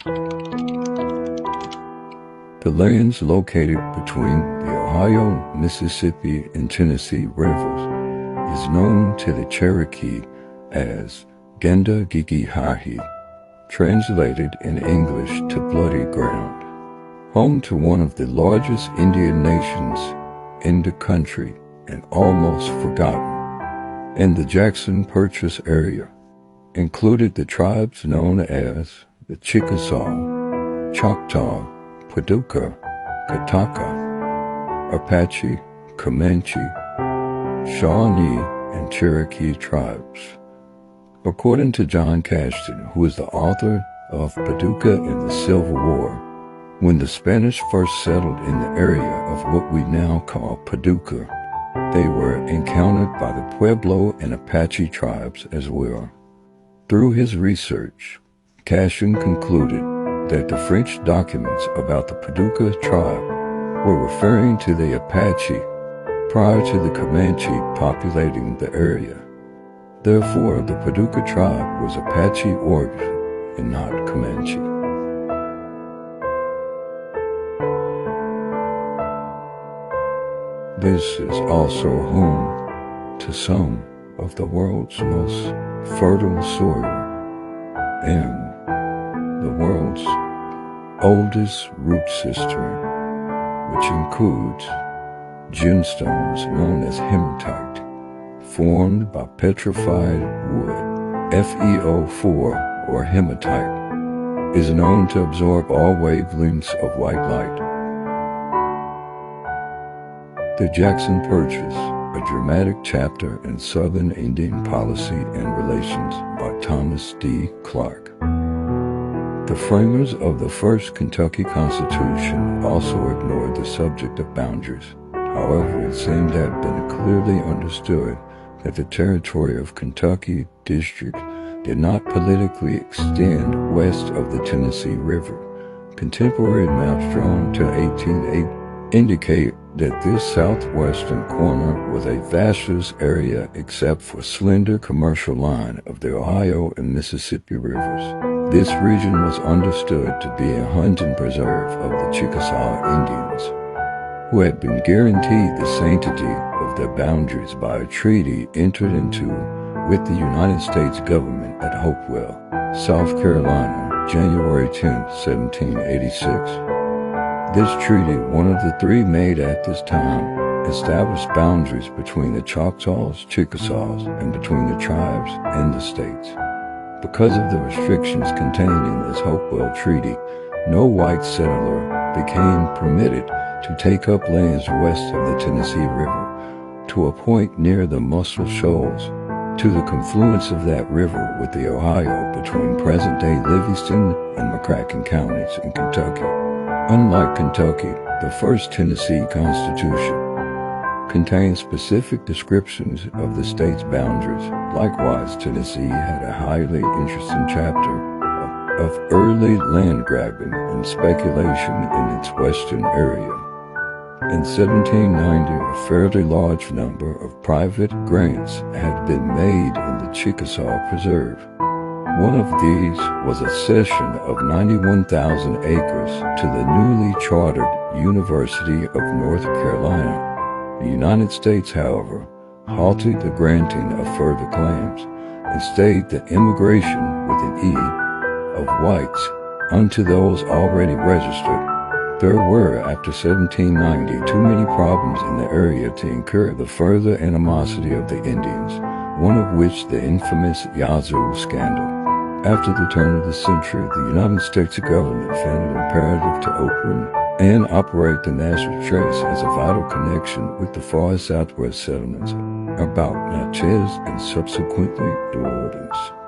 The lands located between the Ohio, Mississippi, and Tennessee rivers is known to the Cherokee as Genda-Gigi-Hahi, translated in English to Bloody Ground, home to one of the largest Indian nations in the country and almost forgotten. And the Jackson Purchase area included the tribes known as the Chickasaw, Choctaw, Paducah, Catoctin, Apache, Comanche, Shawnee, and Cherokee tribes. According to John Casten, who is the author of Paducah and the Civil War, when the Spanish first settled in the area of what we now call Paducah, they were encountered by the Pueblo and Apache tribes as well. Through his research, Casten concluded that the French documents about the Paducah tribe were referring to the Apache prior to the Comanche populating the area. Therefore, the Paducah tribe was Apache origin and not Comanche. This is also home to some of the world's most fertile soil and the world's oldest root system, which includes gemstones known as hematite, formed by petrified wood. FeO4, or hematite, is known to absorb all wavelengths of white light. The Jackson Purchase, a dramatic chapter in Southern Indian policy and relations by Thomas D. Clark. The framers of the first Kentucky Constitution also ignored the subject of boundaries. However, it seemed to have been clearly understood that the territory of Kentucky District did not politically extend west of the Tennessee River. Contemporary maps drawn to 1880 indicate that this southwestern corner was a vastus area except for slender commercial line of the Ohio and Mississippi rivers. This region was understood to be a hunting preserve of the Chickasaw Indians, who had been guaranteed the sanctity of their boundaries by a treaty entered into with the United States government at Hopewell, South Carolina, January 10, 1786. This treaty, one of the three made at this time, established boundaries between the Choctaws, Chickasaws, and between the tribes and the states. Because of the restrictions contained in this Hopewell Treaty, no white settler became permitted to take up lands west of the Tennessee River to a point near the Muscle Shoals, to the confluence of that river with the Ohio between present-day Livingston and McCracken counties in Kentucky. Unlike Kentucky, the first Tennessee Constitution contained specific descriptions of the state's boundaries. Likewise, Tennessee had a highly interesting chapter of early land grabbing and speculation in its western area. In 1790, a fairly large number of private grants had been made in the Chickasaw Preserve. One of these was a cession of 91,000 acres to the newly chartered University of North Carolina. The United States, however, halted the granting of further claims and stayed the immigration with an E of whites unto those already registered. There were, after 1790, too many problems in the area to incur the further animosity of the Indians, one of which the infamous Yazoo scandal. After the turn of the century, the United States government found it imperative to open and operate the Natchez Trace as a vital connection with the far southwest settlements about Natchez and subsequently New Orleans.